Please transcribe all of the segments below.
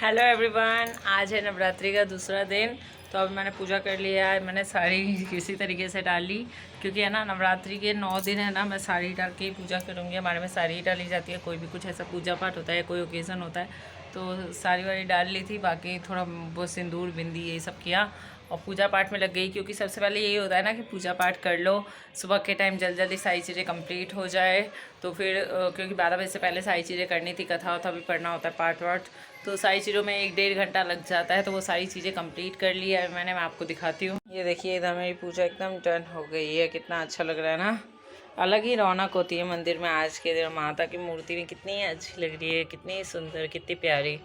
Hello everyone, आज है नवरात्रि का दूसरा दिन। तो अब मैंने पूजा कर लिया है। मैंने साड़ी किसी तरीके से डाल ली, क्योंकि है ना नवरात्रि के 9 दिन है ना, मैं साड़ी डाल के ही पूजा करूँगी। हमारे में साड़ी ही डाली जाती है, कोई भी कुछ ऐसा पूजा पाठ होता है, कोई ओकेज़न होता है तो साड़ी वाड़ी डाल ली थी। बाकी थोड़ा वो सिंदूर बिंदी यही सब किया और पूजा पाठ में लग गई, क्योंकि सबसे पहले यही होता है ना कि पूजा पाठ कर लो, सुबह के टाइम जल्दी जल्दी सारी चीज़ें कंप्लीट हो जाए। तो फिर क्योंकि 12 बजे से पहले सारी चीज़ें करनी थी, कथा वथा भी पढ़ना होता है, पाठ वाठ, तो सारी चीज़ों में 1-1.5 घंटा लग जाता है। तो वो सारी चीज़ें कंप्लीट कर ली है मैंने। मैं आपको दिखाती हूँ। ये देखिए, इधर मेरी पूजा एकदम डन हो गई है। कितना अच्छा लग रहा है ना। अलग ही रौनक होती है मंदिर में। आज के दिन माता की मूर्ति भी कितनी अच्छी लग रही है, कितनी सुंदर, कितनी प्यारी।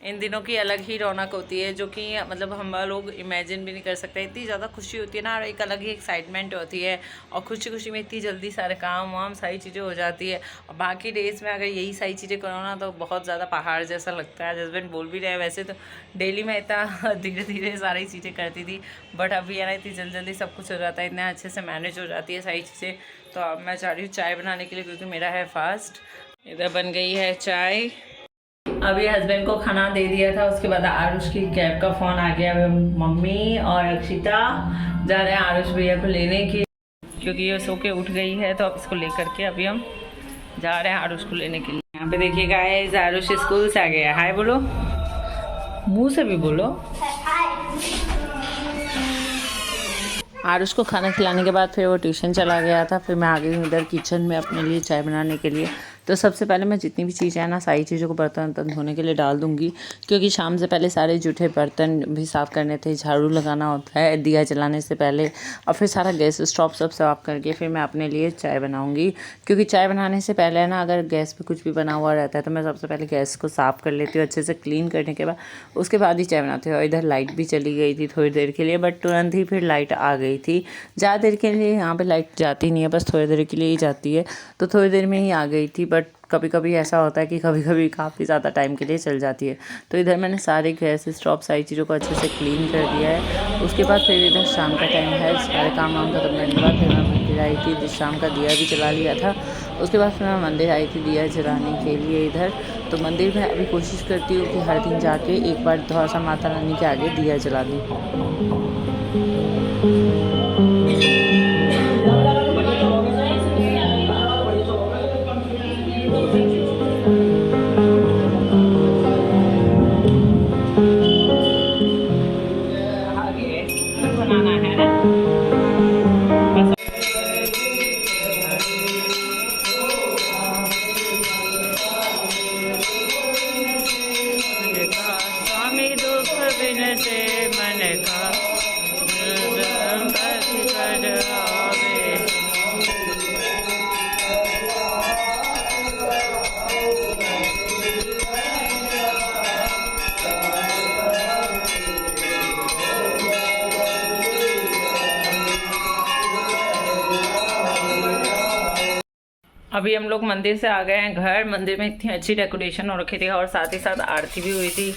इन दिनों की अलग ही रौनक होती है, जो कि मतलब हम लोग इमेजिन भी नहीं कर सकते। इतनी ज़्यादा खुशी होती है ना, और एक अलग ही एक्साइटमेंट होती है। और खुशी खुशी में इतनी जल्दी सारे काम वाम सारी चीज़ें हो जाती है। और बाकी डेज में अगर यही सारी चीज़ें करो ना, तो बहुत ज़्यादा पहाड़ जैसा लगता है। हस्बैंड बोल भी रहे हैं, वैसे तो डेली मैं इतना धीरे धीरे सारी चीज़ें करती थी, बट अभी है ना इतनी जल्दी जल्दी सब कुछ हो जाता है, इतना अच्छे से मैनेज हो जाती है सारी चीज़ें। तो अब मैं चाह रही हूँ चाय बनाने के लिए, क्योंकि मेरा है फास्ट। इधर बन गई है चाय। अभी हस्बैंड को खाना दे दिया था, उसके बाद आरुष की कैब का फ़ोन आ गया। अभी मम्मी और अक्षिता जा रहे हैं आरुष भैया को लेने के, क्योंकि ये सो के उठ गई है। तो अब इसको लेकर के अभी हम जा रहे हैं आरुष को लेने के लिए। यहाँ पे देखिए गाइस, आरुष स्कूल से आ गया। हाय बोलो, मुंह से भी बोलो। आरुष को खाना खिलाने के बाद फिर वो ट्यूशन चला गया था। फिर मैं आ गई इधर किचन में अपने लिए चाय बनाने के लिए। तो सबसे पहले मैं जितनी भी चीज़ें हैं ना, सारी चीज़ों को बर्तन धोने के लिए डाल दूँगी, क्योंकि शाम से पहले सारे जूठे बर्तन भी साफ़ करने थे, झाड़ू लगाना होता है दिया जलाने से पहले, और फिर सारा गैस स्टॉप सब साफ़ करके फिर मैं अपने लिए चाय बनाऊँगी। क्योंकि चाय बनाने से पहले है ना, अगर गैस पर कुछ भी बना हुआ रहता है तो मैं सबसे पहले गैस को साफ़ कर लेती हूँ अच्छे से, क्लीन करने के बाद उसके बाद ही चाय बनाती हूँ। और इधर लाइट भी चली गई थी थोड़ी देर के लिए, बट तुरंत ही फिर लाइट आ गई थी। ज़्यादा देर के लिए यहाँ पे लाइट जाती नहीं है, बस थोड़ी देर के लिए ही जाती है। तो थोड़ी देर में ही आ गई थी, बट कभी कभी ऐसा होता है कि कभी कभी काफ़ी ज़्यादा टाइम के लिए चल जाती है। तो इधर मैंने सारे गैस स्टॉप सारी चीज़ों को अच्छे से क्लीन कर दिया है। उसके बाद फिर इधर शाम का टाइम है, सारे काम वाम खत्म करने के बाद फिर मैं मंदिर आई थी, जिस शाम का दिया भी जला लिया था। उसके बाद फिर मैं मंदिर आई थी दिया जलाने के लिए इधर। तो मंदिर में अभी कोशिश करती हूँ कि हर दिन जाके एक बार थोड़ा सा माता रानी के आगे दिया जला दूँ। स्वामी दुख बिन से मन का अभी हम लोग मंदिर से आ गए हैं घर। मंदिर में इतनी अच्छी डेकोरेशन हो रखी थी, और साथ ही साथ आरती भी हुई थी।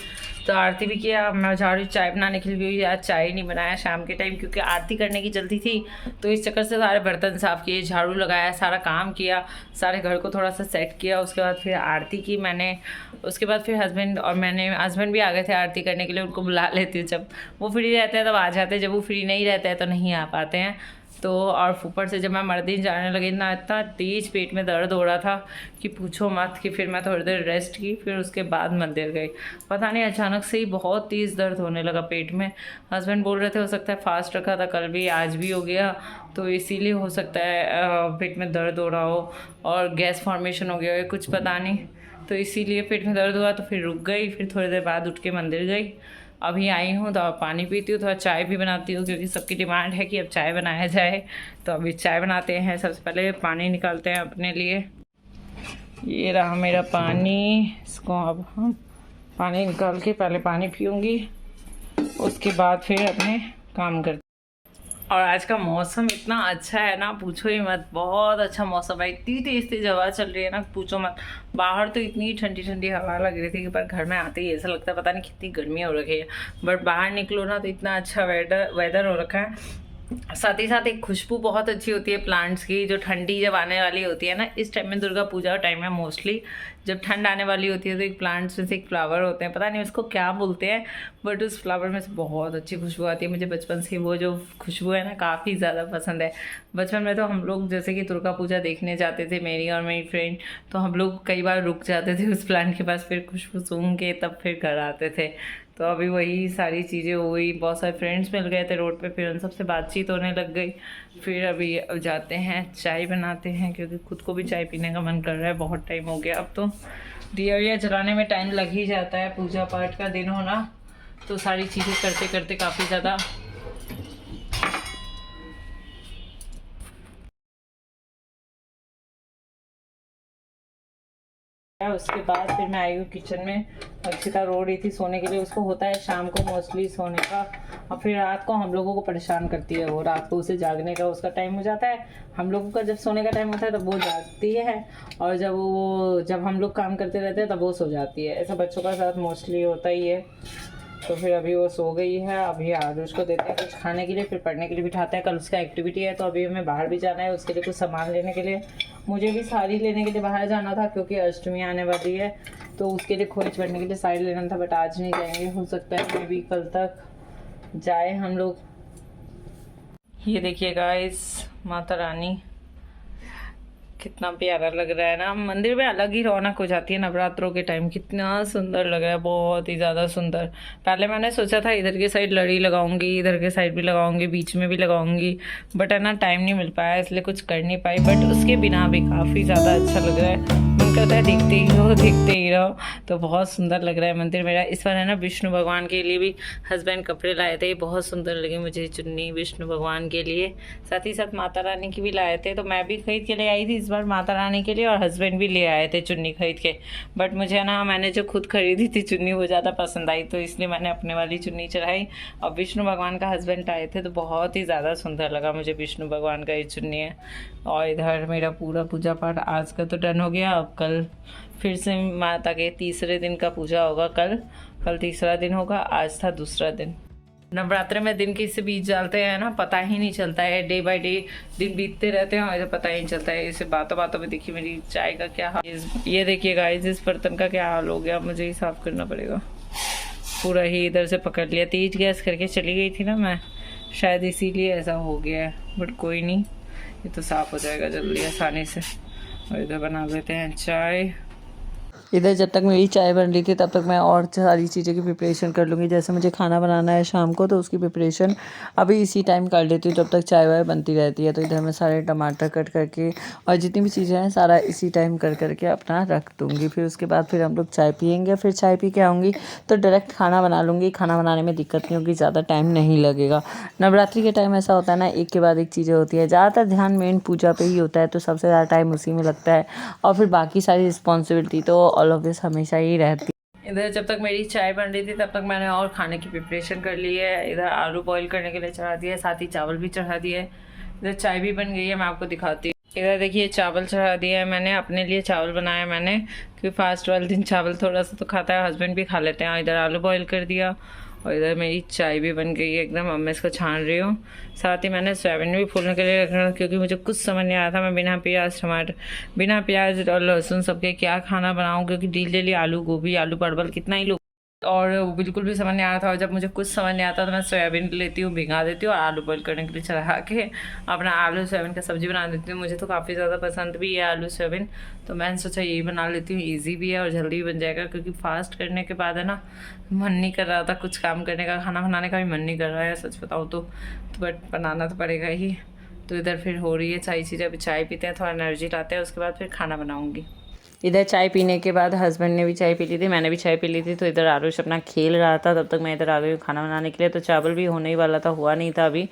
तो आरती भी किया। मैं जा रही चाय बनाने के लिए भी, आज चाय नहीं बनाया शाम के टाइम, क्योंकि आरती करने की जल्दी थी। तो इस चक्कर से सारे बर्तन साफ़ किए, झाड़ू लगाया, सारा काम किया, सारे घर को थोड़ा सा सेट किया। उसके बाद फिर आरती की मैंने। उसके बाद फिर हस्बैंड भी आ गए थे आरती करने के लिए। उनको बुला लेती हूँ, जब वो फ्री रहते हैं तब आ जाते हैं, जब वो फ्री नहीं रहते हैं तो नहीं आ पाते हैं। तो और ऊपर से जब मैं मर्दिन जाने लगी ना, इतना तेज़ पेट में दर्द हो रहा था कि पूछो मत। कि फिर मैं थोड़ी देर रेस्ट की, फिर उसके बाद मंदिर गई। पता नहीं अचानक से ही बहुत तेज़ दर्द होने लगा पेट में। हस्बैंड बोल रहे थे हो सकता है फास्ट रखा था, कल भी आज भी हो गया, तो इसीलिए हो सकता है पेट में दर्द हो रहा हो और गैस फॉर्मेशन हो गया हो, कुछ पता नहीं। तो इसीलिए पेट में दर्द हुआ, तो फिर रुक गई। फिर थोड़ी देर बाद उठ के मंदिर गई। अभी आई हूँ तो पानी पीती हूँ, थोड़ा चाय भी बनाती हूँ, क्योंकि सबकी डिमांड है कि अब चाय बनाया जाए। तो अभी चाय बनाते हैं। सबसे पहले पानी निकालते हैं अपने लिए। ये रहा मेरा पानी। इसको अब हम पानी निकाल के पहले पानी पीऊँगी, उसके बाद फिर अपने काम करते। और आज का मौसम इतना अच्छा है ना, पूछो ही मत। बहुत अच्छा मौसम है, इतनी तेज तेज हवा चल रही है ना, पूछो मत। बाहर तो इतनी ठंडी ठंडी हवा लग रही थी, पर घर में आते ही ऐसा लगता है पता नहीं कितनी गर्मी हो रखी है। बट बाहर निकलो ना तो इतना अच्छा वेदर हो रखा है। साथ ही साथ एक खुशबू बहुत अच्छी होती है प्लांट्स की, जो ठंडी जब आने वाली होती है ना, इस टाइम में दुर्गा पूजा टाइम में मोस्टली जब ठंड आने वाली होती है तो एक प्लांट्स में से एक फ्लावर होते हैं, पता नहीं उसको क्या बोलते हैं, बट उस फ्लावर में से बहुत अच्छी खुशबू आती है। मुझे बचपन से वो जो खुशबू है ना काफ़ी ज़्यादा पसंद है। बचपन में तो हम लोग जैसे कि दुर्गा पूजा देखने जाते थे, मेरी और मेरी फ्रेंड, तो हम लोग कई बार रुक जाते थे उस प्लांट के पास, फिर खुशबू सूंघ के तब फिर घर आते थे। तो अभी वही सारी चीज़ें हुई, बहुत सारे फ्रेंड्स मिल गए थे रोड पे, फिर उन सबसे बातचीत होने लग गई। फिर अभी जाते हैं चाय बनाते हैं, क्योंकि खुद को भी चाय पीने का मन कर रहा है, बहुत टाइम हो गया। अब तो दिया विया जलाने में टाइम लग ही जाता है, पूजा पाठ का दिन होना, तो सारी चीज़ें करते करते काफ़ी ज़्यादा उसके बाद फिर मैं आई हूँ किचन में। अक्षिता रो रही थी सोने के लिए, उसको होता है शाम को मोस्टली सोने का, और फिर रात को हम लोगों को परेशान करती है वो, रात को उसे जागने का उसका टाइम हो जाता है। हम लोगों का जब सोने का टाइम होता है तब वो जागती है, और जब हम लोग काम करते रहते हैं तब वो सो जाती है। ऐसा बच्चों का साथ मोस्टली होता ही है। तो फिर अभी वो सो गई है, अभी आरुष को देते हैं कुछ खाने के लिए, फिर पढ़ने के लिए बिठाते हैं। कल उसका एक्टिविटी है, तो अभी हमें बाहर भी जाना है, उसके लिए कुछ सामान लेने के लिए। मुझे भी साड़ी लेने के लिए बाहर जाना था, क्योंकि अष्टमी आने वाली है, तो उसके लिए खोज पढ़ने के लिए साड़ी लेना था, बट आज नहीं जाएंगे, हो सकता है मे भी कल तक जाए हम लोग। ये देखिए गाइस, माता रानी कितना प्यारा लग रहा है ना, मंदिर में अलग ही रौनक हो जाती है नवरात्रों के टाइम। कितना सुंदर लग रहा है, बहुत ही ज़्यादा सुंदर। पहले मैंने सोचा था इधर के साइड लड़ी लगाऊंगी, इधर के साइड भी लगाऊंगी, बीच में भी लगाऊंगी, बट है ना टाइम नहीं मिल पाया, इसलिए कुछ कर नहीं पाई। बट उसके बिना भी काफ़ी ज़्यादा अच्छा लग रहा है, मन करता है देखते ही रहो। तो बहुत सुंदर लग रहा है मंदिर मेरा। इस बार है ना विष्णु भगवान के लिए भी हस्बैंड कपड़े लाए थे, बहुत सुंदर लगे मुझे चुन्नी विष्णु भगवान के लिए, साथ ही साथ माता रानी की भी लाए थे। तो मैं भी खरीद के ले आई थी इस बार माता रानी के लिए, और हस्बैंड भी ले आए थे चुन्नी खरीद के। बट मुझे ना, मैंने जो खुद खरीदी थी चुन्नी वो ज़्यादा पसंद आई, तो इसलिए मैंने अपने वाली चुन्नी चढ़ाई। और विष्णु भगवान का हस्बैंड आए थे, तो बहुत ही ज़्यादा सुंदर लगा मुझे विष्णु भगवान का ये चुन्नी है। और इधर मेरा पूरा पूजा पाठ आज का तो डन हो गया। अब कल फिर से माता के तीसरे दिन का पूजा होगा। कल तीसरा दिन होगा, आज था दूसरा दिन। नवरात्र में दिन किससे बीत जाते हैं ना, पता ही नहीं चलता है, डे बाय डे दिन बीतते रहते हैं, ऐसा पता ही नहीं चलता है। इसे बातों बातों में देखिए मेरी चाय का क्या हाल, ये देखिए गाइस इस बर्तन का क्या हाल हो गया, मुझे ही साफ करना पड़ेगा। पूरा ही इधर से पकड़ लिया, तेज गैस करके चली गई थी ना मैं, शायद इसीलिए ऐसा हो गया है, बट कोई नहीं, ये तो साफ हो जाएगा जल्दी आसानी से। और इधर बना लेते हैं चाय। इधर जब तक मेरी चाय बन रही थी तब तक मैं और सारी चीज़ों की प्रिपरेशन कर लूँगी। जैसे मुझे खाना बनाना है शाम को, तो उसकी प्रिपरेशन अभी इसी टाइम कर लेती हूँ, जब तक चाय वाय बनती रहती है। तो इधर मैं सारे टमाटर कट करके और जितनी भी चीज़ें हैं सारा इसी टाइम कर करके अपना रख दूँगी। फिर उसके बाद फिर हम लोग चाय पियेंगे, फिर चाय पी के आऊँगी तो डायरेक्ट खाना बना लूँगी। खाना बनाने में दिक्कत नहीं होगी, ज़्यादा टाइम नहीं लगेगा। नवरात्रि के टाइम ऐसा होता है ना, एक के बाद एक चीज़ें होती है, ज़्यादातर ध्यान मेन पूजा पे ही होता है, तो सबसे ज़्यादा टाइम उसी में लगता है, और फिर बाकी सारी रिस्पॉन्सिबिलिटी तो ऑल ऑफ दिस हमेशा ही रहती। इधर जब तक मेरी चाय बन रही थी तब तक मैंने और खाने की प्रिपरेशन कर ली है। इधर आलू बॉईल करने के लिए चढ़ा दिया है, साथ ही चावल भी चढ़ा दिए है। इधर चाय भी बन गई है, मैं आपको दिखाती हूँ। इधर देखिए चावल चढ़ा दिया है मैंने, अपने लिए चावल बनाया मैंने, क्योंकि फास्ट वाले दिन चावल थोड़ा सा तो खाता है, हस्बैंड भी खा लेते हैं। इधर आलू बॉईल कर दिया, और इधर मेरी चाय भी बन गई है एकदम। अब मैं इसको छान रही हूँ, साथ ही मैंने सोयाबीन भी फूलने के लिए रखना, क्योंकि मुझे कुछ समझ नहीं आया था मैं बिना प्याज टमाटर, बिना प्याज और लहसुन सबके क्या खाना बनाऊँ, क्योंकि डेली आलू गोभी आलू परवल कितना ही लोग, और वो बिल्कुल भी समझ नहीं आ रहा था। और जब मुझे कुछ समझ नहीं आता तो मैं सोयाबीन लेती हूँ, भिगा देती हूँ, और आलू बॉईल करने के लिए चढ़ा के अपना आलू सोयाबीन का सब्ज़ी बना देती हूँ। मुझे तो काफ़ी ज़्यादा पसंद भी है आलू सोयाबीन, तो मैंने सोचा यही बना लेती हूँ, ईजी भी है और जल्दी भी बन जाएगा। क्योंकि फास्ट करने के बाद है ना, मन नहीं कर रहा था कुछ काम करने का, खाना बनाने का भी मन नहीं कर रहा है सच बताऊँ तो बट बनाना तो पड़ेगा ही। तो इधर फिर हो रही है सारी चीज़ें, अभी चाय पीते हैं, थोड़ा एनर्जी लाते हैं, उसके बाद फिर खाना बनाऊँगी। इधर चाय पीने के बाद हस्बैंड ने भी चाय पी ली थी, मैंने भी चाय पी ली थी, तो इधर आरुष अपना खेल रहा था, तब तक मैं इधर आ गई हूँ खाना बनाने के लिए। तो चावल भी होने ही वाला था, हुआ नहीं था अभी,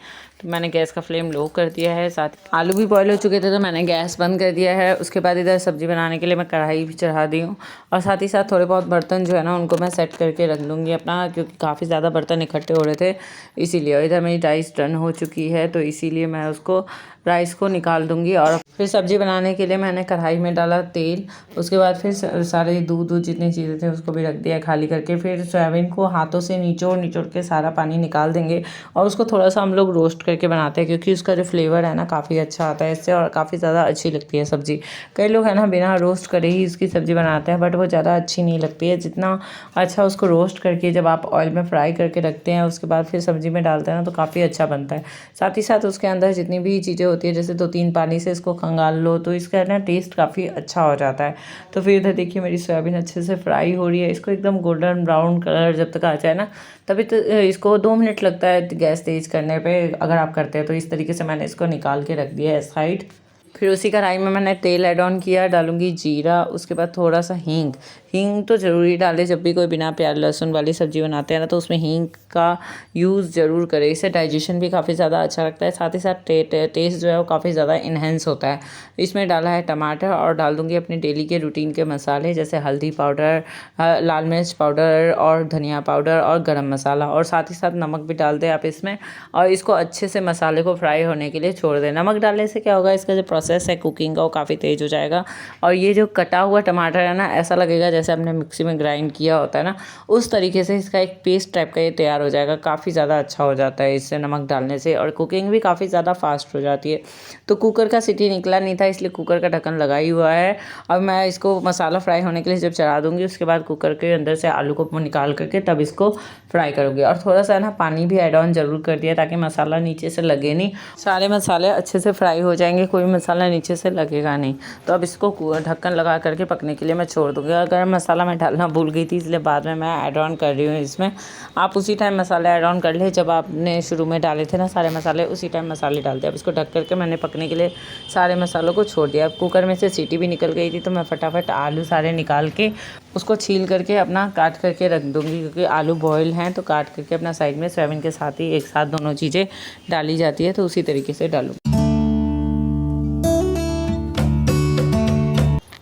तो मैंने गैस का फ्लेम लो कर दिया है। साथ आलू भी बॉयल हो चुके थे, तो मैंने गैस बंद कर दिया है। उसके बाद इधर सब्ज़ी बनाने के लिए मैं कढ़ाई भी चढ़ा दी हूँ, और साथ ही साथ थोड़े बहुत बर्तन जो है ना उनको मैं सेट करके रख लूँगी अपना, क्योंकि काफ़ी ज़्यादा बर्तन इकट्ठे हो रहे थे इसीलिए। और इधर मेरी राइस डन हो चुकी है, तो इसीलिए मैं उसको राइस को निकाल दूँगी। और फिर सब्ज़ी बनाने के लिए मैंने कढ़ाई में डाला तेल, उसके बाद फिर सारे दूध जितनी चीज़ें थे उसको भी रख दिया खाली करके। फिर सोयाबीन को हाथों से निचोड़ के सारा पानी निकाल देंगे, और उसको थोड़ा सा हम लोग रोस्ट करके करके बनाते हैं, क्योंकि उसका जो फ्लेवर है ना काफ़ी अच्छा आता है इससे, और काफ़ी ज़्यादा अच्छी लगती है सब्ज़ी। कई लोग है ना बिना रोस्ट करे ही इसकी सब्ज़ी बनाते हैं, बट वो ज़्यादा अच्छी नहीं लगती है। जितना अच्छा उसको रोस्ट करके जब आप ऑयल में फ्राई करके रखते हैं, उसके बाद फिर सब्ज़ी में डालते हैं ना, तो काफ़ी अच्छा बनता है। साथ ही साथ उसके अंदर जितनी भी चीज़ें होती है, जैसे 2-3 पानी से इसको खंगाल लो, तो इसका ना टेस्ट काफ़ी अच्छा हो जाता है। तो फिर इधर देखिए मेरी सोयाबीन अच्छे से फ्राई हो रही है। इसको एकदम गोल्डन ब्राउन कलर जब तक आ जाए ना, तभी तो इसको 2 मिनट लगता है गैस तेज़ करने पे, अगर आप करते हैं तो। इस तरीके से मैंने इसको निकाल के रख दिया है साइड। फिर उसी कढ़ाई में मैंने तेल ऐड ऑन किया, डालूंगी जीरा, उसके बाद थोड़ा सा हींग। हींग तो ज़रूरी डालें, जब भी कोई बिना प्याज लहसुन वाली सब्ज़ी बनाते हैं ना, तो उसमें हींग का यूज़ ज़रूर करें। इससे डाइजेशन भी काफ़ी ज़्यादा अच्छा लगता है, साथ ही साथ टेस्ट जो है वो काफ़ी ज़्यादा इन्हेंस होता है। इसमें डाला है टमाटर, और डाल दूँगी अपने डेली के रूटीन के मसाले, जैसे हल्दी पाउडर, लाल मिर्च पाउडर, और धनिया पाउडर, और गरम मसाला, और साथ ही साथ नमक भी डाल दें आप इसमें। और इसको अच्छे से मसाले को फ्राई होने के लिए छोड़ दें। नमक डालने से क्या होगा, इसका जो प्रोसेस है कुकिंग का वो काफ़ी तेज़ हो जाएगा। और ये जो कटा हुआ टमाटर है ना, ऐसा लगेगा जैसे हमने मिक्सी में ग्राइंड किया होता है ना, उस तरीके से इसका एक पेस्ट टाइप का ये तैयार हो जाएगा। काफ़ी ज़्यादा अच्छा हो जाता है इससे नमक डालने से, और कुकिंग भी काफ़ी ज़्यादा फास्ट हो जाती है। तो कुकर का सीटी निकला नहीं था, इसलिए कुकर का ढक्कन लगा ही हुआ है। अब मैं इसको मसाला फ्राई होने के लिए जब चढ़ा दूँगी, उसके बाद कुकर के अंदर से आलू को निकाल करके तब इसको फ्राई करूँगी। और थोड़ा सा ना पानी भी ऐड ऑन ज़रूर कर दिया, ताकि मसाला नीचे से लगे नहीं। सारे मसाले अच्छे से फ्राई हो जाएंगे, कोई मसाला नीचे से लगेगा नहीं। तो अब इसको ढक्कन लगा करके पकने के लिए मैं छोड़ दूँगी। और गरम मसाला मैं डालना भूल गई थी, इसलिए बाद में मैं ऐड ऑन कर रही हूँ इसमें। आप उसी टाइम मसाले ऐड ऑन कर ले, जब आपने शुरू में डाले थे ना सारे मसाले, उसी टाइम मसाले डालते। अब इसको ढक करके मैंने पकने के लिए सारे मसालों को छोड़ दिया। अब कुकर में से सीटी भी निकल गई थी, तो मैं फटाफट आलू सारे निकाल के उसको छील करके अपना काट करके रख दूँगी, क्योंकि आलू बॉयल हैं, तो काट करके अपना साइड में सोयाबीन के साथ ही एक साथ दोनों चीज़ें डाली जाती है, तो उसी तरीके से डालूँ।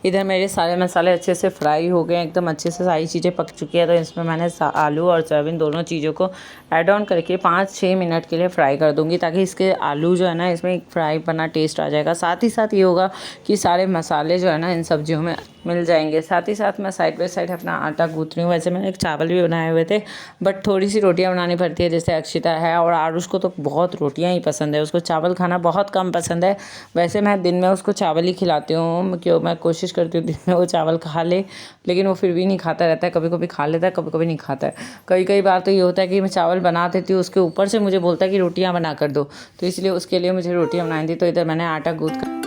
इधर मेरे सारे मसाले अच्छे से फ्राई हो गए, एकदम अच्छे से सारी चीज़ें पक चुकी है। तो इसमें मैंने आलू और सोयाबीन दोनों चीज़ों को ऐड ऑन करके 5-6 मिनट के लिए फ्राई कर दूंगी, ताकि इसके आलू जो है ना, इसमें एक फ्राई बना टेस्ट आ जाएगा। साथ ही साथ ये होगा कि सारे मसाले जो है ना इन सब्जियों में मिल जाएंगे। साथ ही साथ मैं साइड बाय साइड अपना आटा गूँथ रही हूँ। वैसे मैंने एक चावल भी बनाए हुए थे, बट थोड़ी सी रोटियाँ बनानी पड़ती है। जैसे अक्षिता है और आरुष को तो बहुत रोटियाँ ही पसंद है, उसको चावल खाना बहुत कम पसंद है। वैसे मैं दिन में उसको चावल ही खिलाती हूँ, क्यों मैं कोशिश करती हूँ दिन में वो चावल खा ले, लेकिन वो फिर भी नहीं खाता रहता है। कभी कभी खा लेता है, कभी कभी नहीं खाता है। कई बार तो ये होता है कि मैं चावल बना देती हूँ, उसके ऊपर से मुझे बोलता है कि रोटियाँ बना कर दो, तो इसलिए उसके लिए मुझे रोटियाँ बनाई थी। तो इधर मैंने आटा गूँथ कर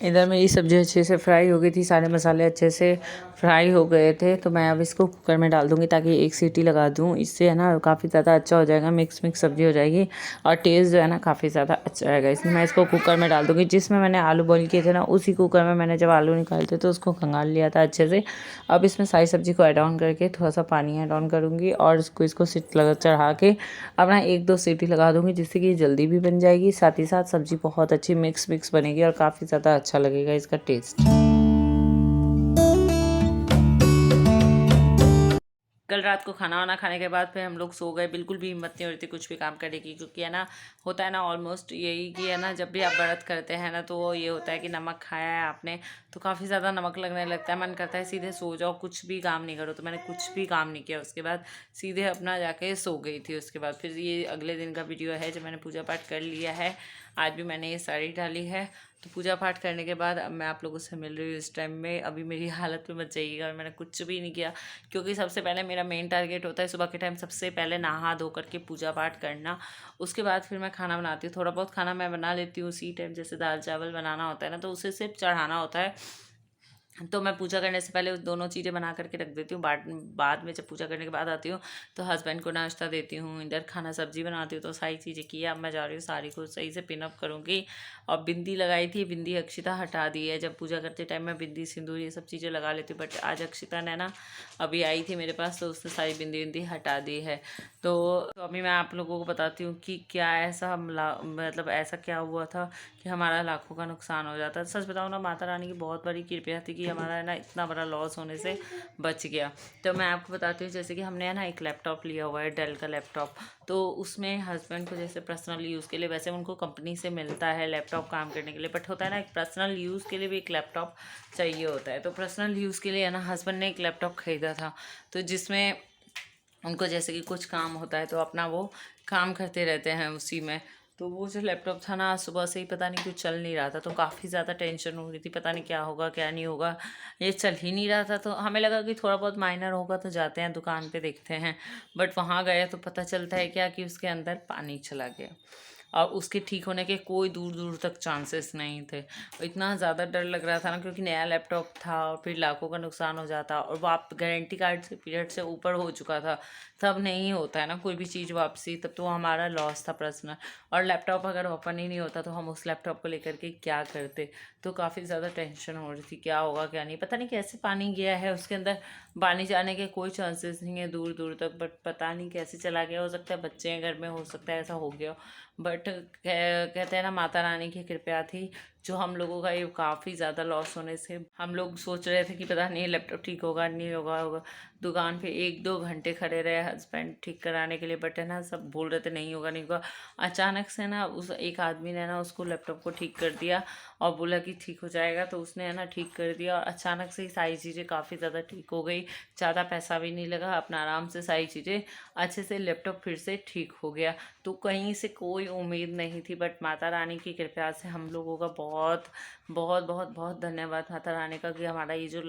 इधर मेरी सब्ज़ी अच्छे से फ्राई हो गई थी, सारे मसाले अच्छे से फ्राई हो गए थे। तो मैं अब इसको कुकर में डाल दूँगी, ताकि एक सीटी लगा दूँ। इससे है ना काफ़ी ज़्यादा अच्छा हो जाएगा, मिक्स सब्ज़ी हो जाएगी, और टेस्ट जो है ना काफ़ी ज़्यादा अच्छा आएगा। इसलिए मैं इसको कुकर में डाल दूँगी। जिसमें मैंने आलू बॉईल किए थे ना, उसी कुकर में मैंने जब आलू निकाले थे तो उसको खंगाल लिया था अच्छे से। अब इसमें सारी सब्ज़ी को ऐड ऑन करके थोड़ा सा पानी ऐड ऑन करूँगी, और इसको चढ़ा के अपना 1-2 सीटी लगा दूँगी, जिससे कि जल्दी भी बन जाएगी। साथ ही साथ सब्ज़ी बहुत अच्छी मिक्स बनेगी, और काफ़ी ज़्यादा अच्छा लगेगा इसका टेस्ट। कल रात को खाना वाना खाने के बाद फिर हम लोग सो गए। बिल्कुल भी हिम्मत नहीं हो रही थी कुछ भी काम करने की, क्योंकि है ना होता है ना ऑलमोस्ट यही कि है ना, जब भी आप व्रत करते हैं ना, तो ये होता है कि नमक खाया है आपने तो काफ़ी ज़्यादा नमक लगने लगता है, मन करता है सीधे सो जाओ, कुछ भी काम नहीं करो। तो मैंने कुछ भी काम नहीं किया, उसके बाद सीधे अपना जाके सो गई थी। उसके बाद फिर ये अगले दिन का वीडियो है, जब मैंने पूजा पाठ कर लिया है। आज भी मैंने ये साड़ी डाली है। तो पूजा पाठ करने के बाद अब मैं आप लोगों से मिल रही हूँ इस टाइम में। अभी मेरी हालत में मच जाइएगा, और मैंने कुछ भी नहीं किया, क्योंकि सबसे पहले मेरा मेन टारगेट होता है सुबह के टाइम सबसे पहले नहा धो करके पूजा पाठ करना। उसके बाद फिर मैं खाना बनाती हूँ। थोड़ा बहुत खाना मैं बना लेती हूँ उसी टाइम, जैसे दाल चावल बनाना होता है ना, तो उसे सिर्फ चढ़ाना होता है। तो मैं पूजा करने से पहले दोनों चीज़ें बना करके रख देती हूँ। बाद में जब पूजा करने के बाद आती हूँ, तो हस्बैंड को नाश्ता देती हूँ, इधर खाना सब्जी बनाती हूँ। तो सारी चीज़ें की। अब मैं जा रही हूँ साड़ी को सही से पिनअप करूँगी। और बिंदी लगाई थी, बिंदी अक्षिता हटा दी है। जब पूजा करते टाइम मैं बिंदी सिंदूर ये सब चीज़ें लगा लेती हूँ, बट आज अक्षिता ने ना अभी आई थी मेरे पास, तो उसने सारी बिंदी हटा दी है। तो अभी मैं आप लोगों को बताती हूँ कि क्या ऐसा मतलब ऐसा क्या हुआ था कि हमारा लाखों का नुकसान हो जाता है। सच बताऊँ ना, माता रानी की बहुत बड़ी कृपया थी कि हमारा है ना इतना बड़ा लॉस होने से बच गया। तो मैं आपको बताती हूँ, जैसे कि हमने है ना एक लैपटॉप लिया हुआ है, डेल का लैपटॉप। तो उसमें हस्बैंड को जैसे पर्सनल यूज़ के लिए, वैसे उनको कंपनी से मिलता है लैपटॉप काम करने के लिए, बट होता है ना एक पर्सनल यूज़ के लिए भी एक लैपटॉप चाहिए होता है। तो पर्सनल यूज़ के लिए है ना हस्बैंड ने एक लैपटॉप ख़रीदा था, तो जिसमें उनको जैसे कि कुछ काम होता है तो अपना वो काम करते रहते हैं उसी में। तो वो जो लैपटॉप था ना, सुबह से ही पता नहीं क्यों चल नहीं रहा था, तो काफ़ी ज़्यादा टेंशन हो रही थी, पता नहीं क्या होगा क्या नहीं होगा, ये चल ही नहीं रहा था। तो हमें लगा कि थोड़ा बहुत माइनर होगा तो जाते हैं दुकान पे देखते हैं, बट वहाँ गए तो पता चलता है क्या कि उसके अंदर पानी चला गया और उसके ठीक होने के कोई दूर दूर तक चांसेस नहीं थे। इतना ज़्यादा डर लग रहा था ना, क्योंकि नया लैपटॉप था और फिर लाखों का नुकसान हो जाता, और वाप गारंटी कार्ड से पीरियड से ऊपर हो चुका था। तब नहीं होता है ना कोई भी चीज़ वापसी, तब तो हमारा लॉस था पर्सनल। और लैपटॉप अगर ओपन ही नहीं होता तो हम उस लैपटॉप को लेकर के क्या करते। तो काफ़ी ज़्यादा टेंशन हो रही थी, क्या होगा क्या नहीं, पता नहीं कैसे पानी गया है उसके अंदर। पानी जाने के कोई चांसेस नहीं है दूर दूर तक, बट पता नहीं कैसे चला गया। हो सकता है बच्चे हैं घर में, हो सकता है ऐसा हो गया। बट कहते हैं ना माता रानी की कृपा थी, जो हम लोगों का ये काफ़ी ज़्यादा लॉस होने से हम लोग सोच रहे थे कि पता नहीं लैपटॉप ठीक होगा नहीं होगा। दुकान पे 1-2 घंटे खड़े रहे हस्बैंड ठीक कराने के लिए, बट है ना सब बोल रहे थे नहीं होगा नहीं होगा। अचानक से ना उस एक आदमी ने ना उसको लैपटॉप को ठीक कर दिया और बोला कि ठीक हो जाएगा, तो उसने है ना ठीक कर दिया और अचानक से ही सारी चीज़ें काफ़ी ज़्यादा ठीक हो गई। ज़्यादा पैसा भी नहीं लगा, अपना आराम से सारी चीज़ें अच्छे से लैपटॉप फिर से ठीक हो गया। तो कहीं से कोई उम्मीद नहीं थी, बट माता रानी की कृपा से हम लोगों का बहुत बहुत बहुत बहुत धन्यवाद माता रानी का कि हमारा ये जो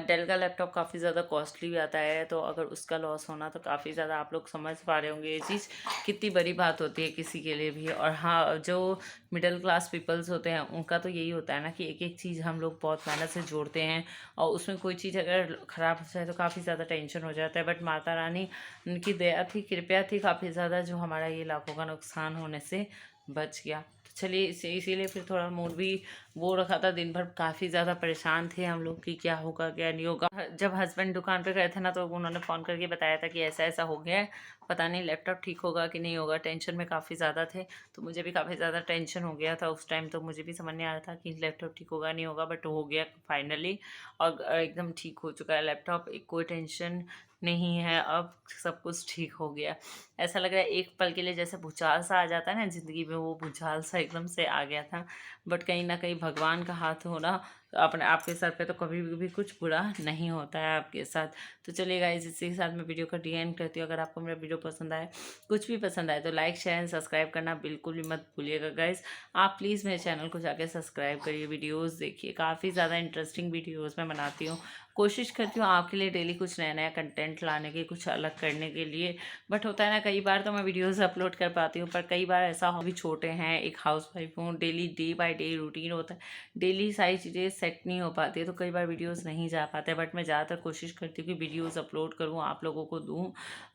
डेल का लैपटॉप काफ़ी ज़्यादा कॉस्टली भी आता है, तो अगर उसका लॉस होना तो काफ़ी ज़्यादा आप लोग समझ पा रहे होंगे ये चीज़ कितनी बड़ी बात होती है किसी के लिए भी। और हाँ, जो मिडिल क्लास पीपल्स होते हैं उनका तो यही होता है ना कि एक एक चीज़ हम लोग बहुत मेहनत से जोड़ते हैं, और उसमें कोई चीज़ अगर ख़राब हो जाए तो काफ़ी ज़्यादा टेंशन हो जाता है। बट माता रानी उनकी दया थी, कृपया थी काफ़ी ज़्यादा, जो हमारा ये लाखों का नुकसान होने से बच गया। तो चलिए इसीलिए फिर थोड़ा मूड भी वो रखा था, दिन भर काफ़ी ज़्यादा परेशान थे हम लोग कि क्या होगा क्या नहीं होगा। जब हस्बैंड दुकान पे गए थे ना, तो उन्होंने फ़ोन करके बताया था कि ऐसा ऐसा हो गया है, पता नहीं लैपटॉप ठीक होगा कि नहीं होगा। टेंशन में काफ़ी ज़्यादा थे, तो मुझे भी काफ़ी ज़्यादा टेंशन हो गया था उस टाइम। तो मुझे भी समझ नहीं आ रहा था कि लैपटॉप ठीक होगा नहीं होगा, बट हो गया फाइनली और एकदम ठीक हो चुका है लैपटॉप। एक कोई टेंशन नहीं है, अब सब कुछ ठीक हो गया। ऐसा लग रहा है एक पल के लिए जैसे भूचाल सा आ जाता है ना ज़िंदगी में, वो भूचाल सा एकदम से आ गया था। बट कहीं ना कहीं भगवान का हाथ होना अपने आपके सर पे, तो कभी भी कुछ बुरा नहीं होता है आपके साथ। तो चलिए गाइस, इसी के साथ मैं वीडियो का एंड करती हूँ। अगर आपको मेरा वीडियो पसंद आए, कुछ भी पसंद आए, तो लाइक शेयर एंड सब्सक्राइब करना बिल्कुल भी मत भूलिएगा गाइस। आप प्लीज़ मेरे चैनल को जाके सब्सक्राइब करिए, वीडियोज़ देखिए, काफ़ी ज़्यादा इंटरेस्टिंग वीडियोज़ मैं बनाती हूँ। कोशिश करती हूँ आपके लिए डेली कुछ नया नया कंटेंट लाने की, कुछ अलग करने के लिए। बट होता है ना कई बार तो मैं वीडियोस अपलोड कर पाती हूँ, पर कई बार ऐसा भी छोटे हैं, एक हाउसवाइफ हूँ, daily day by day routine होता है, डेली सारी चीज़ें सेट नहीं हो पाती है, तो कई बार वीडियोस नहीं जा पाते। बट मैं ज़्यादातर कोशिश करती हूँ कि वीडियोस अपलोड करूँ, आप लोगों को दूँ।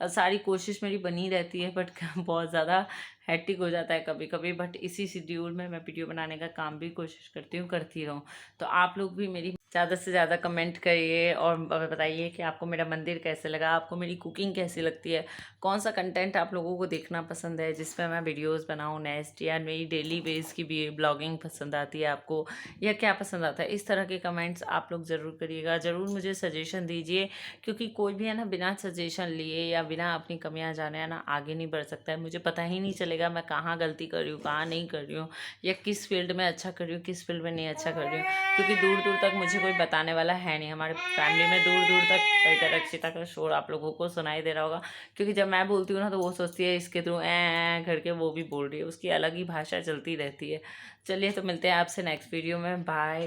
सारी कोशिश मेरी बनी रहती है, बट बहुत ज़्यादा हैट्रिक हो जाता है कभी कभी। बट इसी शेड्यूल में मैं वीडियो बनाने का काम भी कोशिश करती हूँ, करती रहूँ। तो आप लोग भी मेरी ज़्यादा से ज़्यादा कमेंट करिए और बताइए कि आपको मेरा मंदिर कैसे लगा, आपको मेरी कुकिंग कैसी लगती है, कौन सा कंटेंट आप लोगों को देखना पसंद है जिस पे मैं वीडियोस बनाऊँ नेक्स्ट, या मेरी डेली बेस की भी ब्लॉगिंग पसंद आती है आपको, या क्या पसंद आता है। इस तरह के कमेंट्स आप लोग ज़रूर करिएगा, ज़रूर मुझे सजेशन दीजिए, क्योंकि कोई भी है ना बिना सजेशन लिए या बिना अपनी कमियाँ जाने है ना आगे नहीं बढ़ सकता है। मुझे पता ही नहीं चलेगा मैं कहाँ गलती कर रही हूँ, कहाँ नहीं कर रही हूँ, या किस फील्ड में अच्छा कर रही हूँ, किस फील्ड में नहीं अच्छा कर रही हूँ, क्योंकि दूर दूर तक मुझे कोई बताने वाला है नहीं। हमारे फैमिली में दूर दूर तक इधर अक्षिता का शोर आप लोगों को सुनाई दे रहा होगा, क्योंकि जब मैं बोलती हूँ ना तो वो सोचती है इसके थ्रू ऐ करके वो भी बोल रही है, उसकी अलग ही भाषा चलती रहती है। चलिए, तो मिलते हैं आपसे नेक्स्ट वीडियो में, बाय।